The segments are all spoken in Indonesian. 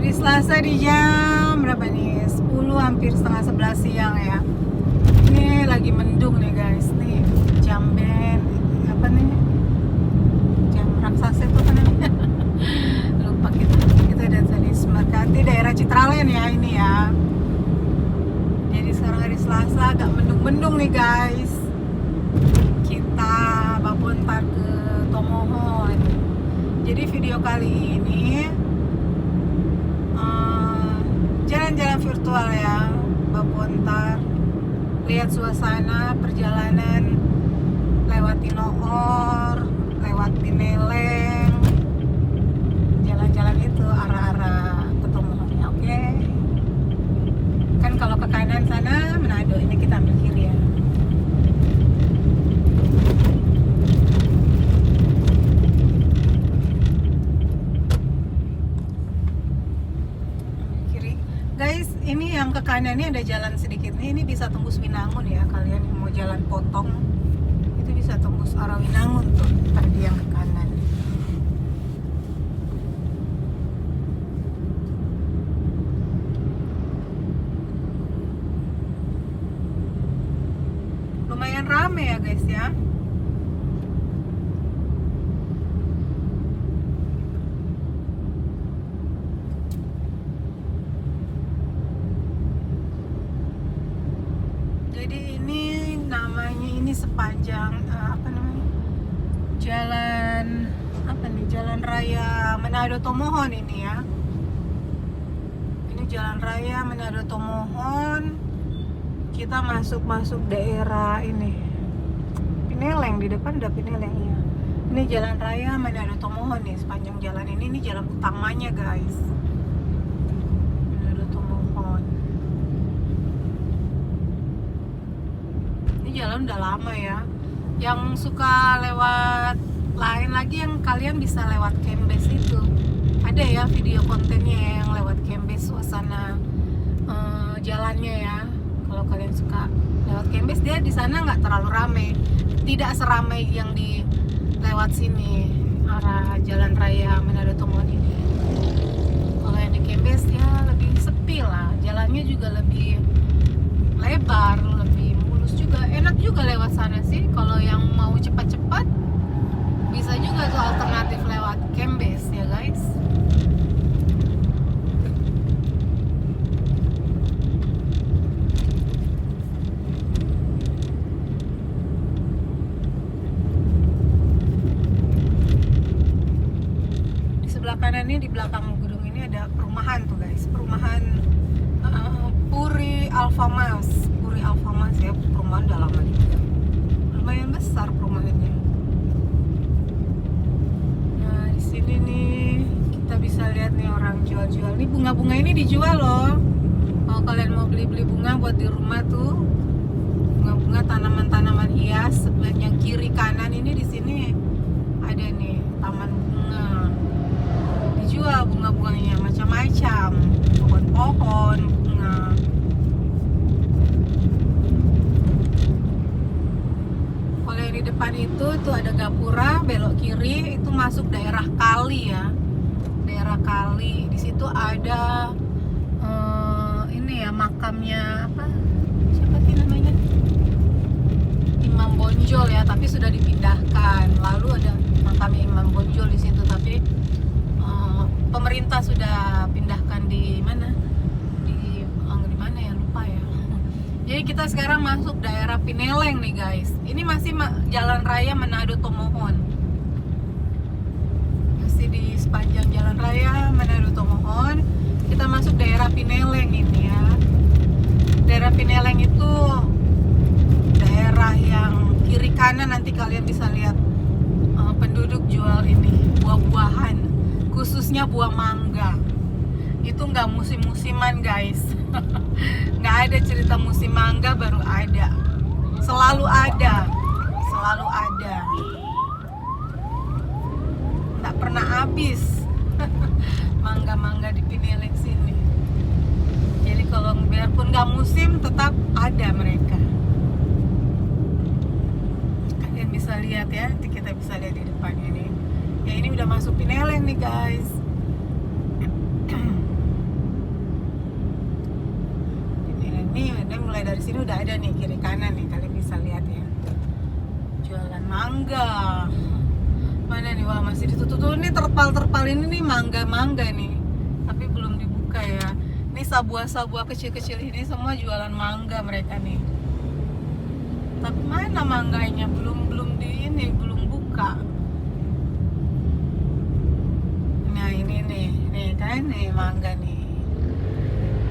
Hari Selasa di jam berapa nih? 10 hampir setengah 11 siang ya. Ini lagi mendung nih guys. Nih jam band apa nih? Jam raksasa itu apa namanya? Lupa kita. Kita ada tadi Semerkati daerah Citraland ya ini ya. Jadi sekarang hari Selasa agak mendung-mendung nih guys. Kita babontar ke Tomohon. Jadi video kali ini jalan-jalan virtual ya, babontar, lihat suasana perjalanan lewat Tinoor, lewat Pineleng, jalan-jalan itu arah-arah ke Tomohon ya, oke? Kan kalau ke kanan sana Manado, ini kita ambil kiri ya. Guys, ini yang ke kanan ini ada jalan sedikit nih, ini bisa tembus Winangun ya. Kalian yang mau jalan potong itu bisa tembus arah Winangun tuh, tadi yang ke kanan. Lumayan rame ya guys ya. Jadi ini namanya ini sepanjang apa namanya, jalan apa nih, jalan raya Manado Tomohon ini ya. Ini jalan raya Manado Tomohon. Kita masuk daerah ini Pineleng, di depan ada Pineleng ya. Ini jalan raya Manado Tomohon nih, sepanjang jalan ini jalan utamanya guys. Jalan udah lama ya. Yang suka lewat lain lagi, yang kalian bisa lewat Kembes itu. Ada ya video kontennya ya, yang lewat Kembes, suasana jalannya ya. Kalau kalian suka lewat Kembes, dia di sana nggak terlalu rame. Tidak seramai yang di lewat sini, arah jalan raya Manado Tomohon ini. Kalau yang di Kembes ya lebih sepi lah. Jalannya juga lebih lebar, lebih juga enak juga lewat sana sih. Kalau yang mau cepat-cepat bisa juga tuh alternatif lewat Kembes ya guys. Di sebelah kanan ini, di belakang gedung ini ada perumahan tuh guys, perumahan Puri Alfamas ya. Perumahan udah lama juga, lumayan besar perumahannya. Nah di sini nih kita bisa lihat nih orang jual-jual. Nih bunga-bunga ini dijual loh. Kalau kalian mau beli bunga buat di rumah tuh, bunga-bunga, tanaman-tanaman hias, sebelahnya kiri kanan ini di sini ada nih taman bunga. Dijual bunga-bunganya macam-macam, pohon-pohon bunga. Di depan itu tuh ada gapura, belok kiri itu masuk daerah Kali ya, daerah Kali. Di situ ada ini ya, makamnya apa, siapa sih namanya, Imam Bonjol ya, tapi sudah dipindahkan. Lalu ada makamnya Imam Bonjol di situ, tapi pemerintah sudah pindahkan di mana, di mana ya, lupa ya. Jadi kita sekarang masuk daerah Pineleng nih guys. Ini masih jalan raya Manado Tomohon. Masih di sepanjang jalan raya Manado Tomohon. Kita masuk daerah Pineleng ini ya. Daerah Pineleng itu daerah yang kiri kanan, nanti kalian bisa lihat penduduk jual ini buah-buahan, khususnya buah mangga. Itu nggak musim-musiman guys. Nggak ada cerita musim mangga baru ada, selalu ada, nggak pernah habis. Mangga-mangga di Pineleng sini. Jadi kalau biarpun nggak musim tetap ada mereka. Kalian bisa lihat ya, nanti kita bisa lihat di depan ini. Ya ini udah masuk Pineleng nih guys. dari sini udah ada nih kiri kanan nih, kalian bisa lihat ya. Jualan mangga. Mana nih, wah masih ditutup tuh, nih terpal ini nih mangga nih, tapi belum dibuka ya. Ini sabuah kecil-kecil ini semua jualan mangga mereka nih. Tapi mana mangganya, belum belum buka. Nah ini nih kan nih mangga nih.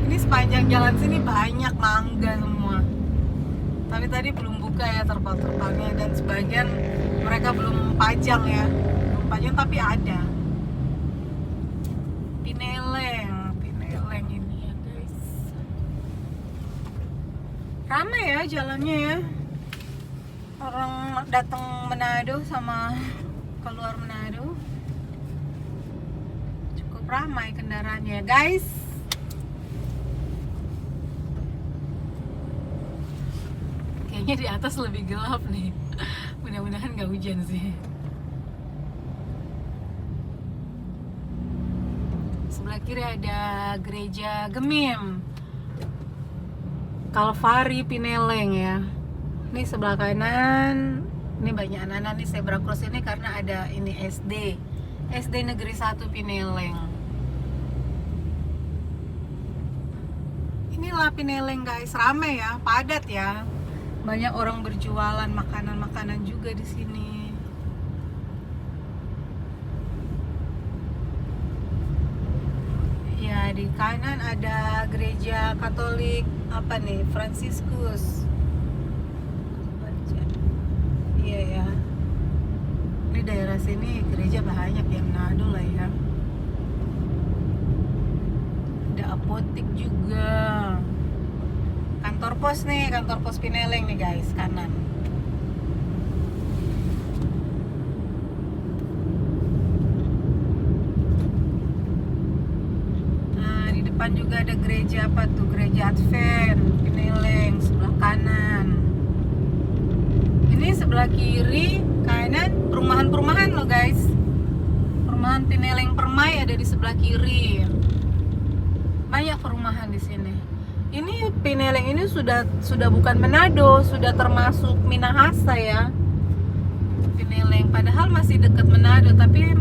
Ini sepanjang jalan sini banyak mangga semua. Tapi tadi belum buka ya terpal-terpalnya, dan sebagian mereka belum pajang ya. Belum pajang tapi ada. Pineleng ini ya guys. Ramai ya jalannya ya. Orang datang Manado sama keluar Manado. Cukup ramai kendaraannya guys. Kayaknya di atas lebih gelap nih. Mudah-mudahan nggak hujan sih. Sebelah kiri ada gereja Gemim Kalvari Pineleng ya. Ini sebelah kanan, ini banyak anak-anak nih zebra cross ini karena ada ini SD Negeri 1 Pineleng. Inilah Pineleng guys, ramai ya, padat ya. Banyak orang berjualan makanan-makanan juga di sini. Ya, di kanan ada gereja Katolik apa nih? Fransiskus. Iya ya. Ini daerah sini gereja banyak yang Manado lah ya. Ada apotik juga. Kantor pos Pineleng nih guys, kanan. Nah, di depan juga ada gereja apa tuh? Gereja Advent Pineleng sebelah kanan. Ini sebelah kiri, kanan perumahan-perumahan loh guys. Perumahan Pineleng Permai ada di sebelah kiri. Banyak perumahan di sini. Ini Pineleng ini sudah bukan Manado, sudah termasuk Minahasa ya. Pineleng padahal masih dekat Manado, tapi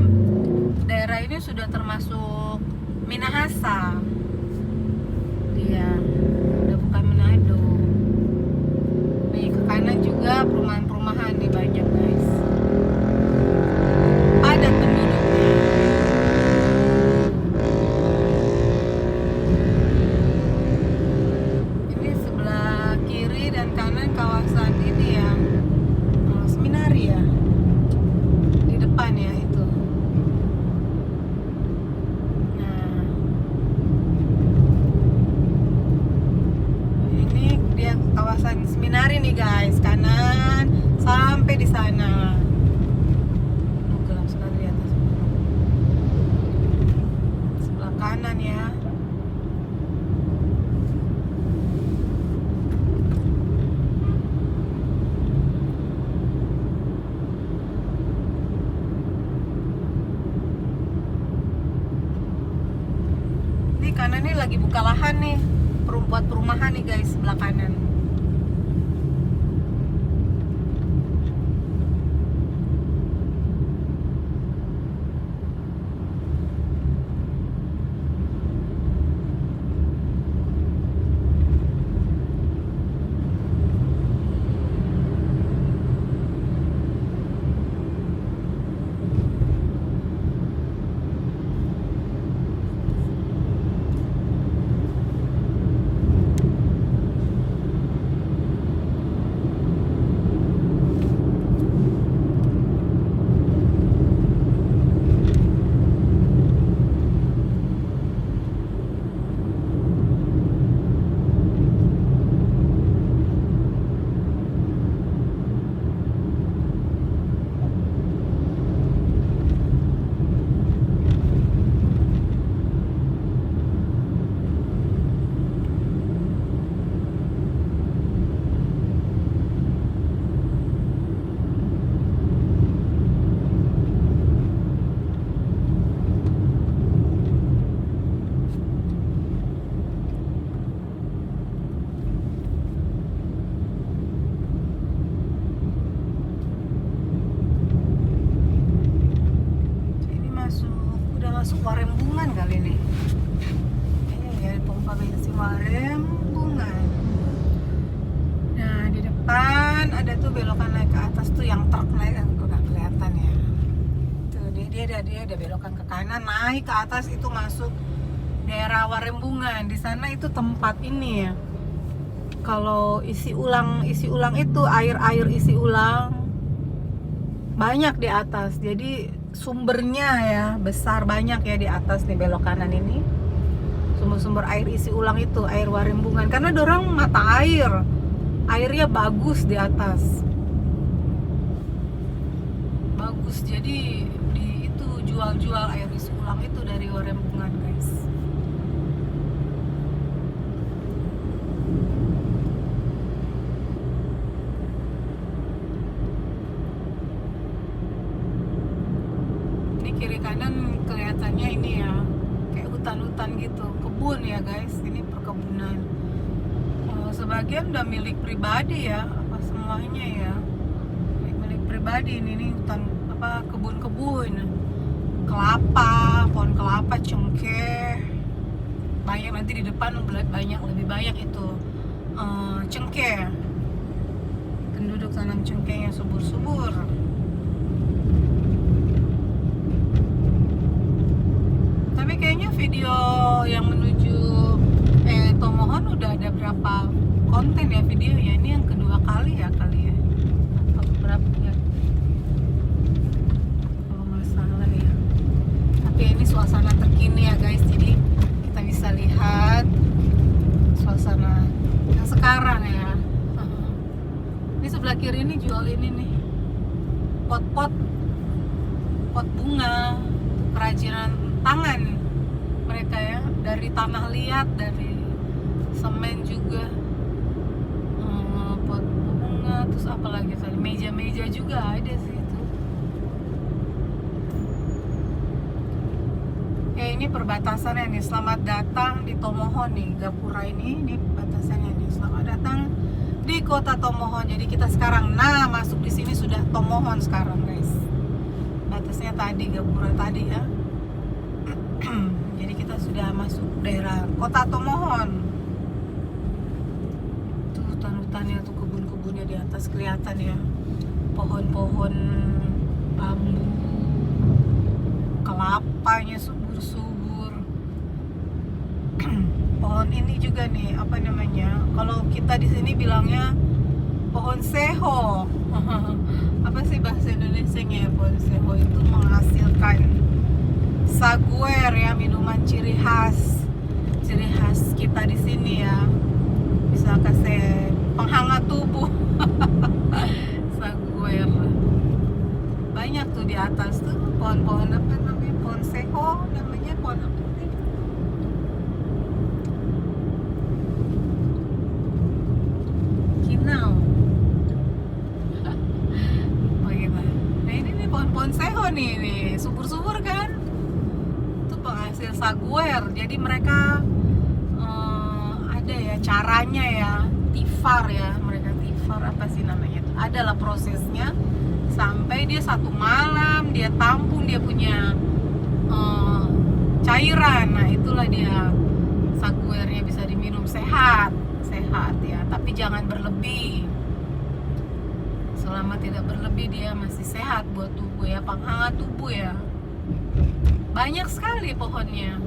daerah ini sudah termasuk Minahasa. Iya, udah bukan Manado. Nih ke kanan juga perumahan-perumahan nih banyak guys. Padat penduduknya. Ini sebelah kiri dan kanan kawasan ini ya, seminari ya. Di depan ya itu. Nah, ini dia kawasan seminari nih guys, kanan sampai di sana. Gelap sekali di atas. Sebelah kanan ya. Ini kanan nih lagi buka lahan nih, buat perumahan nih guys sebelah kanan. Warembungan. Nah di depan ada tuh belokan naik ke atas tuh yang truk naik, udah kelihatan ya. Tuh dia ada belokan ke kanan naik ke atas itu masuk daerah Warembungan. Di sana itu tempat ini ya. Kalau isi ulang itu air isi ulang banyak di atas. Jadi sumbernya ya besar, banyak ya di atas nih belok kanan ini. Sumber-sumber air isi ulang itu air Warembungan karena dorang mata airnya bagus di atas, bagus. Jadi di itu jual air isi ulang itu dari Warembungan guys. Ini kiri kanan kelihatannya ini ya kayak hutan-hutan gitu, kebun ya guys. Ini perkebunan. Sebagian udah milik pribadi ya, apa semuanya ya milik pribadi. Ini hutan apa, kebun-kebun kelapa, pohon kelapa, cengkeh banyak. Nanti di depan lebih banyak itu cengkeh, penduduk tanam cengkehnya subur-subur. Tapi kayaknya video yang menuju Tomohon udah ada berapa konten ya videonya. Ini yang kedua kali ya atau berapa ya kalau nggak salah ya. Tapi ini suasana terkini ya guys, jadi kita bisa lihat suasana yang sekarang ya. Ini sebelah kiri ini jual ini nih pot bunga, kerajinan tangan mereka ya, dari tanah liat, dari semen juga. Pot bunga, terus apa lagi tadi, meja juga ada sih itu. Ini perbatasannya nih. Selamat datang di Tomohon nih, Gapura ini batasannya nih. Selamat datang di kota Tomohon. Jadi kita sekarang masuk di sini sudah Tomohon sekarang guys. Batasnya tadi Gapura tadi ya. Jadi kita sudah masuk daerah kota Tomohon. Tuh hutan-hutannya tuh, kebun-kebunnya di atas kelihatan ya. Pohon-pohon bambu, kelapanya subur-subur. Pohon ini juga nih, apa namanya? Kalau kita di sini bilangnya pohon seho. Apa sih bahasa Indonesianya ya? Pohon seho itu menghasilkan saguer ya, minuman ciri khas kita di sini ya. Bisa kasih penghangat tubuh. Saguer. Banyak tuh di atas tuh pohon-pohon apa namanya? Pohon seho namanya, pohon apa sih? Kinau. Bagaimana? Nah ini nih pohon-pohon seho nih subur-subur kan? Penghasil saguer. Jadi mereka ada ya caranya ya, tifar ya, mereka tifar apa sih namanya itu, adalah prosesnya sampai dia 1 malam dia tampung, dia punya cairan. Nah itulah dia saguernya, bisa diminum, sehat ya, tapi jangan berlebih. Selama tidak berlebih dia masih sehat buat tubuh ya, penghangat tubuh ya. Banyak sekali pohonnya.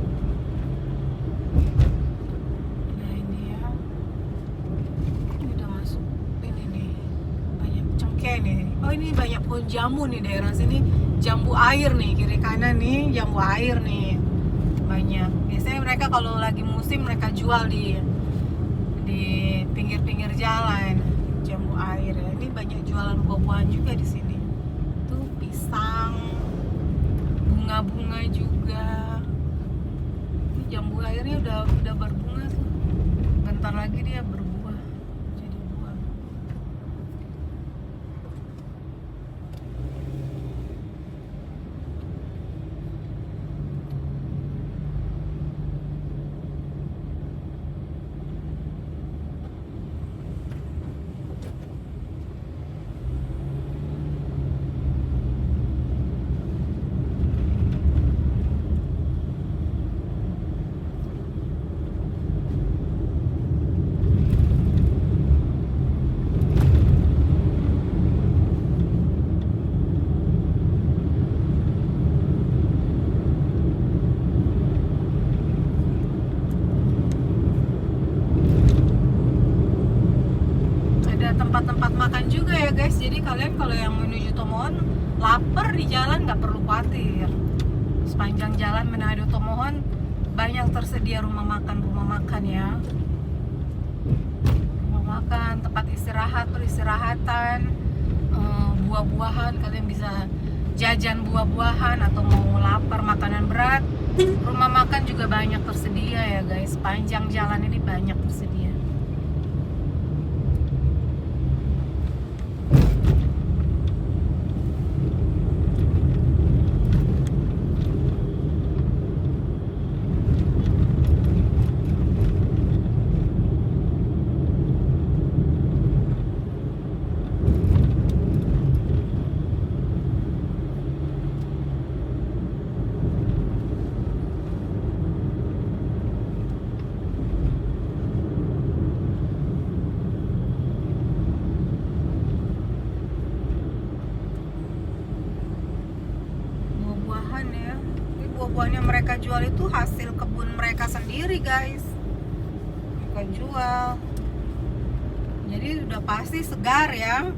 Nah ini ya, ini udah masuk ini nih, banyak cengkeh nih. Oh ini banyak pohon jamu nih daerah sini, jambu air nih kiri kanan nih, jambu air nih banyak. Biasanya mereka kalau lagi musim mereka jual di pinggir-pinggir jalan, jambu air ya. Ini banyak jualan buah-buahan juga di sini. Tuh pisang, bunga-bunga juga. Ini jambu airnya udah berbunga tuh. Bentar lagi dia berbuah, jadi buah. Jadi kalian kalau yang menuju Tomohon lapar di jalan nggak perlu khawatir. Sepanjang jalan Manado Tomohon banyak tersedia rumah makan ya. Rumah makan, tempat istirahat, peristirahatan, buah-buahan, kalian bisa jajan buah-buahan atau mau lapar makanan berat. Rumah makan juga banyak tersedia ya guys. Sepanjang jalan ini banyak tersedia. Ya, ini buah-buahnya mereka jual itu hasil kebun mereka sendiri guys, mereka jual, jadi udah pasti segar ya.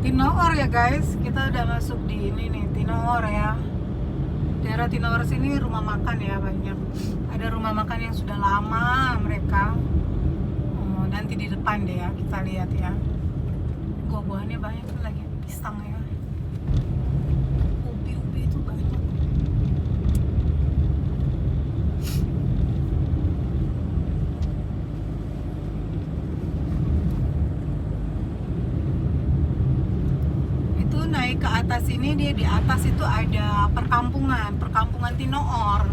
Tinoor ya guys, kita udah masuk di ini nih, Tinoor ya. Daerah Tinoor sini rumah makan ya banyak. Ada rumah makan yang sudah lama mereka. Nanti di depan deh ya, kita lihat ya. Buah-buahannya banyak tuh, lagi pisang ya. Ubi-ubi itu banyak. Naik ke atas ini, dia di atas itu ada perkampungan Tinoor.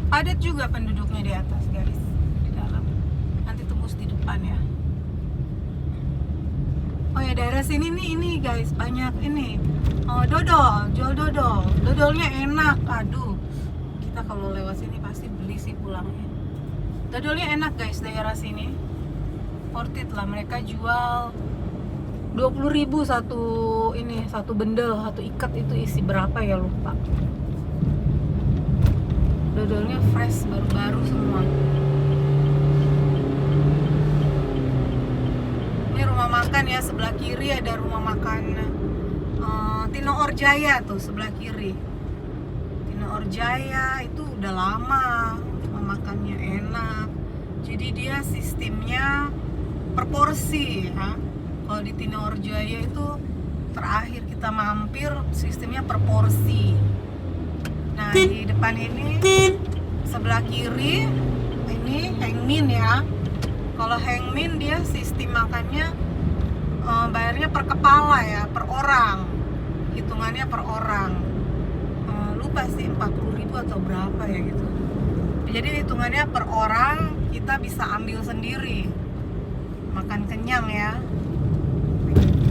Padat juga penduduknya di atas guys, di dalam. Nanti tembus di depan ya. Oh ya, daerah sini nih ini guys banyak ini dodol, jual dodol. Dodolnya enak. Aduh, kita kalau lewat sini pasti beli sih pulangnya. Dodolnya enak guys daerah sini. Worth it lah, mereka jual 20.000 satu bendel, satu ikat itu isi berapa ya lupa. Dodolnya fresh, baru-baru semua. Ini rumah makan depan ya, sebelah kiri ada rumah makan Tino Orjaya tuh sebelah kiri. Tino Orjaya itu udah lama, rumah makannya enak. Jadi dia sistemnya per porsi ya. Kalau di Tino Orjaya itu terakhir kita mampir sistemnya per porsi. Nah di depan ini sebelah kiri ini Hengmin ya. Kalau Hengmin dia sistem makannya bayarnya per kepala ya, per orang. Hitungannya per orang. Lupa sih 40.000 atau berapa ya gitu. Jadi hitungannya per orang, kita bisa ambil sendiri. Makan kenyang ya. Begitu.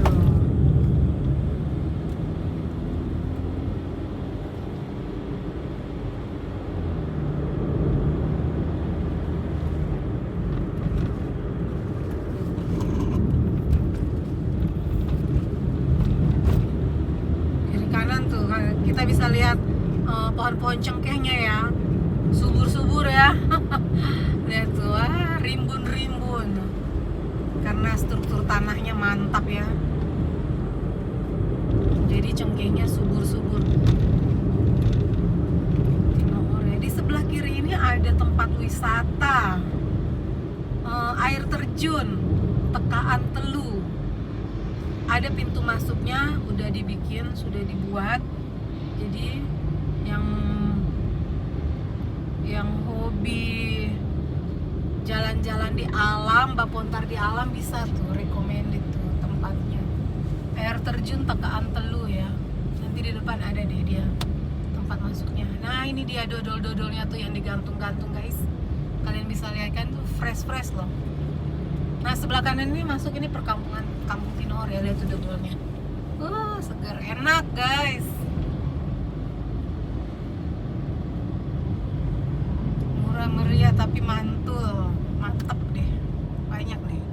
Kita bisa lihat pohon-pohon cengkehnya ya, subur-subur ya. Lihat tuh, rimbun-rimbun karena struktur tanahnya mantap ya, jadi cengkehnya subur-subur. Di sebelah kiri ini ada tempat wisata, air terjun Tekaan Telu. Ada pintu masuknya, udah dibikin, sudah dibuat. Jadi yang hobi jalan-jalan di alam, bapontar di alam bisa tuh, recommended tuh tempatnya. Air terjun Tekaan Telu ya. Nanti di depan ada deh dia tempat masuknya. Nah ini dia dodol-dodolnya tuh yang digantung-gantung guys. Kalian bisa lihat kan tuh fresh loh. Nah sebelah kanan ini masuk ini perkampungan Kampung Tinor ya, lihat tuh dodolnya. Segar enak guys. Murah meriah tapi mantul, mantap deh. Banyak nih,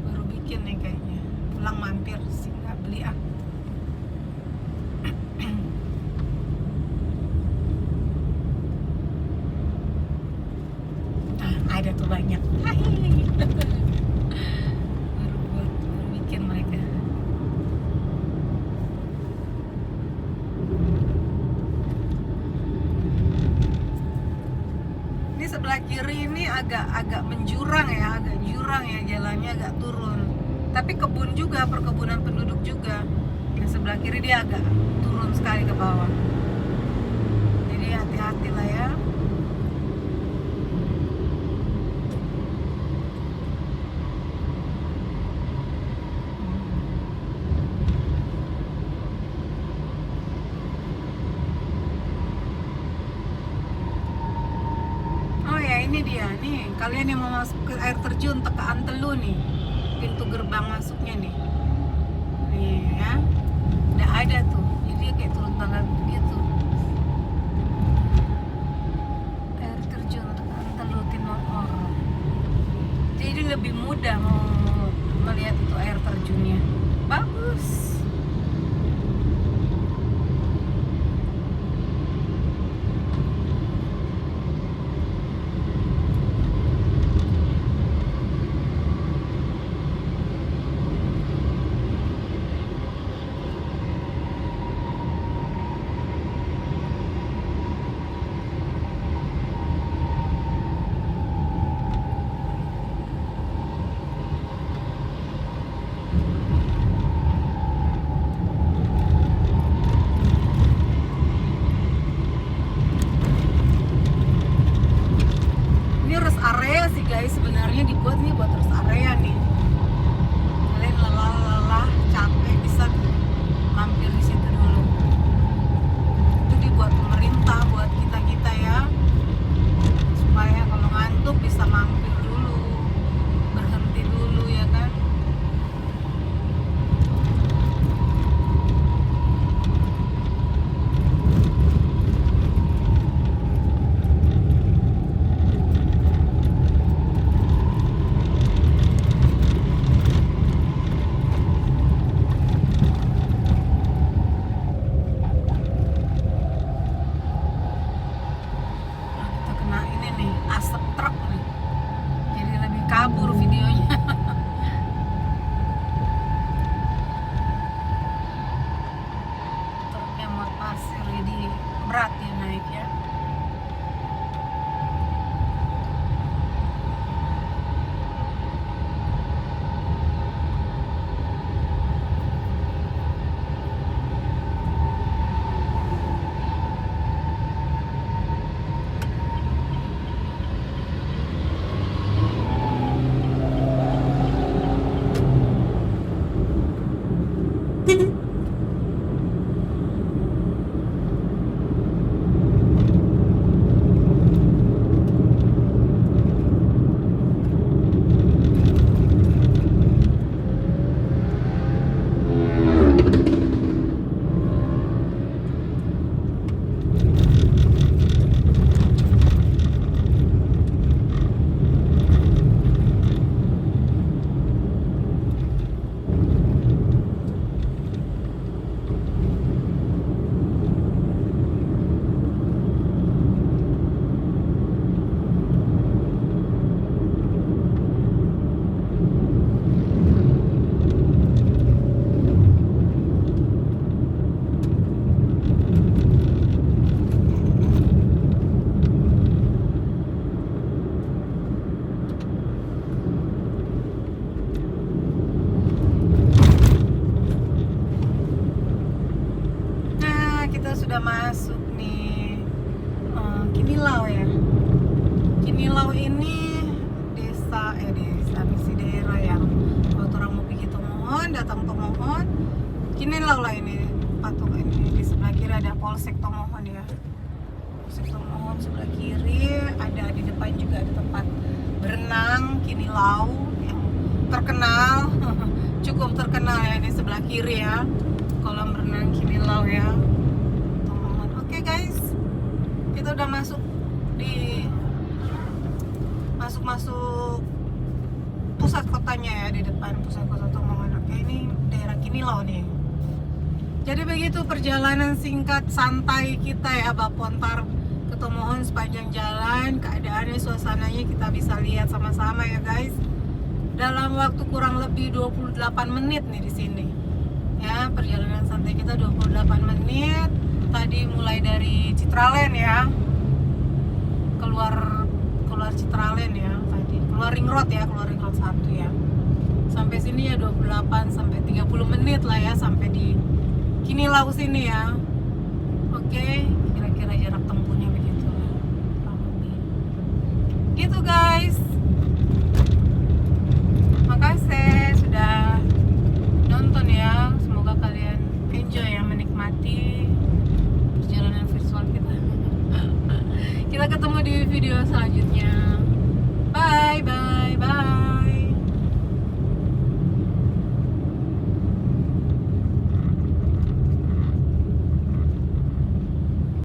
baru bikin nih kayaknya. Pulang mampir sih nggak beli ah. Nah, ada tuh banyak. baru bikin mereka. Ini sebelah kiri ini agak menjurang ya, agak jurang ya, jalannya agak turun. Tapi kebun juga, perkebunan penduduk juga. Yang sebelah kiri dia agak turun sekali ke bawah. Jadi hati-hati lah ya. Ini dia nih, kalian yang mau masuk ke air terjun Tekaan Telu nih, pintu gerbang masuknya nih ya, udah ada tuh. Jadi kayak turun tangga gitu. Air terjun Tekaan Telu Tinor. Jadi lebih mudah mau melihat itu air terjunnya, bagus. Sebenarnya dibuat nih buat rest area nih. Kalian lelah capek bisa mampir di situ dulu. Itu dibuat pemerintah buat kita ya, supaya kalau ngantuk bisa mampir dulu, berhenti dulu ya kan. ini desa misi daerah yang kalau orang mau pergi Tomohon, datang Tomohon. Kinilau lah ini patung ini, di sebelah kiri ada Polsek Tomohon ya. Polsek Tomohon sebelah kiri, ada di depan juga ada tempat berenang Kinilau yang terkenal, cukup terkenal ya, ini sebelah kiri ya, kolam renang Kinilau ya, Tomohon. Oke guys, kita udah masuk pusat kotanya ya, di depan pusat kota Tomohon. Oke, ini daerah Kinilau nih. Jadi begitu perjalanan singkat santai kita ya, Bapontar ke Tomohon sepanjang jalan. Keadaannya, suasananya kita bisa lihat sama-sama ya guys. Dalam waktu kurang lebih 28 menit nih di sini. Ya, perjalanan santai kita 28 menit. Tadi mulai dari Citraland ya. Keluar Citraland ya tadi. Keluar Ring Road 1 ya. Sampai sini ya 28 sampai 30 menit lah ya sampai di Kinilau sini ya. Oke, kira-kira jarak tempuhnya begitu lah. Gitu guys.